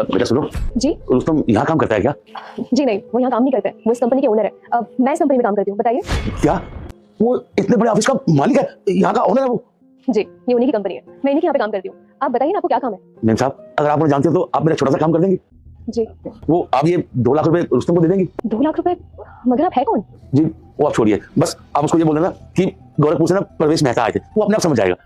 बेटा सुनो, जी रुस्तम यहाँ काम करता है क्या? जी नहीं, वो यहाँ काम नहीं करते हैं, वो इस कंपनी के ओनर है। मैं इस कंपनी में काम करती हूँ। बताइए। क्या वो इतने बड़े ऑफिस का मालिक है, यहाँ का ओनर है वो? जी, ये उन्हीं की कंपनी है, मैं इन्हीं के यहाँ पे काम करती हूँ। आप बताइए ना, आपको क्या काम है? मैम साहब, अगर आप मुझे जानते हो तो आप मेरा छोटा सा काम कर देंगे। जी। वो आप ये 2 लाख रुपए रुस्तम को दे देंगी? 2 लाख रुपए? मगर आप है कौन? जी वो आप छोड़िए, बस आप उसको ये बोल देना कि गोरखपुर से ना परवेश मेहता आए थे, वो अपने आप समझ जाएगा।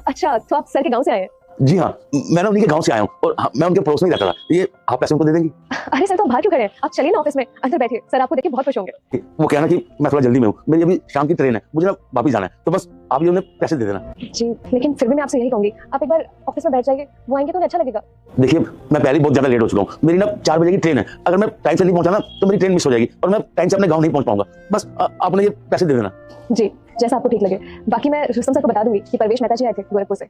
अच्छा, तो आप सर के गाँव से आए हैं? जी हाँ, मैं ना उन्हीं के गांव से आया हूँ और मैं उनके पड़ोस में ही रहता था। ये आप पैसे उनको दे देंगी? अरे सर, तो बाहर क्यों खड़े हैं? आप चलिए ना ऑफिस में, अंदर बैठिए, सर आपको देख के बहुत खुश होंगे। वो कहना कि मैं थोड़ा जल्दी में हूँ, मेरी अभी शाम की ट्रेन है, मुझे ना वापस जाना है, तो बस आप ये उन्हें पैसे दे देना। जी, लेकिन फिर भी मैं आपसे यही कहूंगी, आप एक बार ऑफिस में बैठ जाइए, वो आएंगे तो उन्हें अच्छा लगेगा। देखिए मैं पहले ही बहुत ज्यादा लेट हो चुका हूँ, मेरी ना 4 बजे की ट्रेन है, अगर मैं टाइम से नहीं पहुंचा ना तो मेरी ट्रेन मिस हो जाएगी और मैं टाइम से अपने गाँव नहीं पहुंच पाऊंगा। बस आप उन्हें ये पैसे दे देना। जी, जैसा आपको ठीक लगे। बाकी मैं रुस्तम सर को बता दूंगी कि परवेश मेहता जी आए थे गोरखपुर से।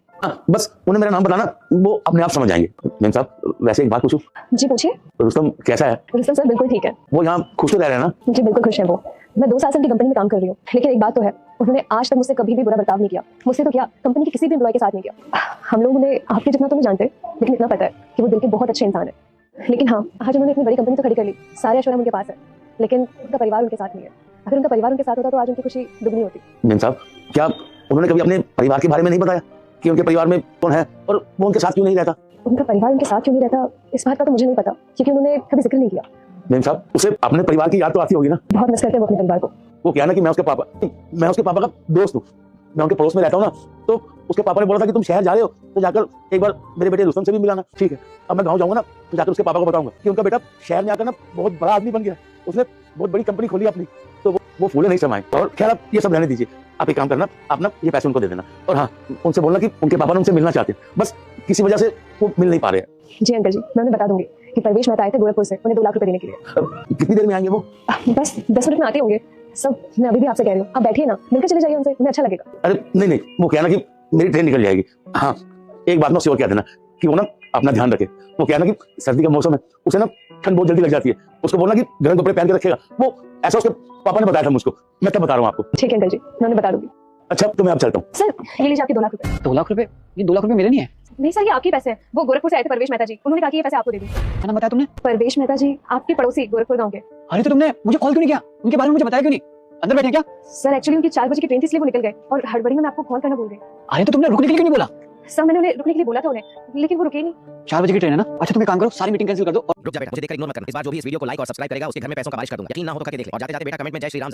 बस उन्हें मेरा नाम बताना, वो अपने आप समझ जाएंगे। मैम साहब, वैसे एक बात पूछूं? जी पूछिए। रुस्तम कैसा है? रुस्तम सर बिल्कुल ठीक है। वो यहाँ खुश तो रह रहे हैं ना? जी बिल्कुल खुश है वो। मैं 2 साल से उनकी कंपनी में काम कर रही हूँ, लेकिन एक बात तो है, उन्होंने आज तक मुझसे कभी भी बुरा बर्ताव नहीं किया। मुझसे तो क्या, कंपनी के किसी भी एम्प्लॉय के साथ नहीं किया। हम लोग उन्हें आपके जितना तो नहीं जानते, लेकिन इतना पता है कि वो दिल के बहुत अच्छे इंसान है। लेकिन हाँ, आज उन्होंने इतनी बड़ी कंपनी तो खड़ी कर ली, सारे ऐश्वर्य उनके पास है, लेकिन उनका परिवार उनके साथ नहीं है। अगर उनका परिवार उनके साथ होता तो आज उनकी खुशी दुगनी होती। मैम साहब, क्या उन्होंने कभी अपने परिवार के बारे में नहीं बताया कि उनके परिवार में कौन है और वो उनके साथ क्यों नहीं रहता? उनका परिवार उनके साथ क्यों नहीं रहता, इस बात का तो मुझे नहीं पता, क्योंकि उन्होंने कभी जिक्र नहीं किया। मैम साहब, उसे अपने परिवार की याद तो आती होगी ना? बहुत मिस करते हैं वो अपने परिवार को। वो क्या ना कि मैं उसके पापा का दोस्त हूँ, मैं उनके पड़ोस में रहता हूँ ना, तो उसके पापा ने बोला था कि तुम शहर जा रहे हो तो जाकर एक बार मेरे बेटे रुस्तम से भी मिलाना। ठीक है, अब मैं गाँव जाऊंगा ना तो जाकर उसके पापा को बताऊंगा कि उनका बेटा शहर में आकर ना बहुत बड़ा आदमी बन गया, उसने बहुत बड़ी कंपनी खोली अपनी, तो वो फूले नहीं समाए। और खैर आप ये सब रहने दीजिए, आप एक काम करना, आप ना ये पैसे उनको दे देना और हाँ, उनसे बोलना कि उनके पापा ने उनसे मिलना चाहते हैं, बस किसी वजह से वो मिल नहीं पा रहे हैं। जी अंकल जी, मैं उन्हें बता दूंगी कि परवेश मेहता आए थे गोरखपुर से उन्हें 2 लाख रुपए देने के लिए। कितनी देर में आएंगे वो? बस 10 मिनट में आते होंगे। सब मैं अभी भी आपसे कह रही हूँ, आप बैठिए ना, मिलकर चले जाइए उनसे, उन्हें अच्छा लगेगा। अरे नहीं, वो कहना कि मेरी ट्रेन निकल जाएगी। हाँ, एक बात ना श्योर कह देना कि वो ना अपना ध्यान रखे। वो कहना कि सर्दी का मौसम है, उसे ना ठंड बहुत जल्दी लग जाती है, उसको बोलना कि गर्म कपड़े पहन के रखेगा। वो ऐसा उसके पापा ने बताया था मुझको, मैं तब बता रहा हूँ आपको। ठीक है अंकल जी, मैं उन्हें बता दूंगी। अच्छा, तो मैं अब चलता हूँ। सर ये लीजिए आपके 2 लाख रुपए। 2 लाख रुपए? ये 2 लाख रुपए मेरे नहीं है। नहीं सर, ये आपके पैसे हैं। वो गोरखपुर से आए थे परवेश मेहता जी, उन्होंने कहा कि ये पैसे आपको दे दूं। क्या नाम बताया तुमने? परवेश मेहता जी, आपके पड़ोसी गोरखपुर गांव के। अरे तो तुमने मुझे कॉल क्यों नहीं किया? उनके बारे में मुझे बताया क्यों नहीं? अंदर बैठे क्या? सर एक्चुअली उनकी 4 बजे की ट्रेन थी, इसलिए वो निकल गए और हड़बड़ी में मैं आपको कॉल करना भूल गई। अरे तो तुमने रुकने के लिए क्यों नहीं बोला? सर मैंने उन्हें रुकने के लिए बोला था उन्हें, लेकिन वो रुके नहीं। 4 बजे की ट्रेन है ना? अच्छा तुम एक काम करो, सारी मीटिंग कैंसिल कर दो। रुक जा बेटा, मुझे देखकर इग्नोर मत करना। इस बार जो भी इस वीडियो को लाइक और सब्सक्राइब करेगा उसके घर में पैसों का बारिश कर दूंगा। यकीन ना हो तो करके देख ले और जाते जाते बेटा कमेंट में जय श्री राम